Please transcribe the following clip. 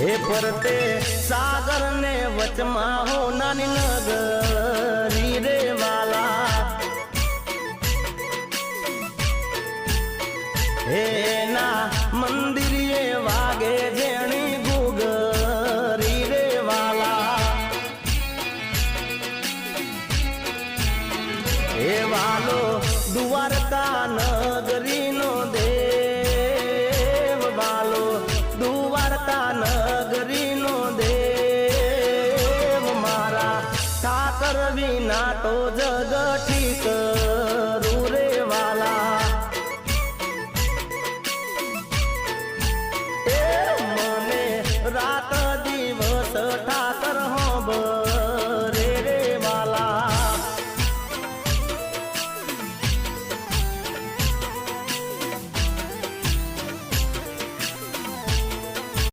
हे परते सागर ने वचमा हो नानी नगरी रे वाला हे ना मंदिर ये वागे जेणी गुगरी रे वाला हे वालो द्वारका नगरी नो देव वालो द्वारका नगरी नो देव मारा ठाकर विना तो जग ठीक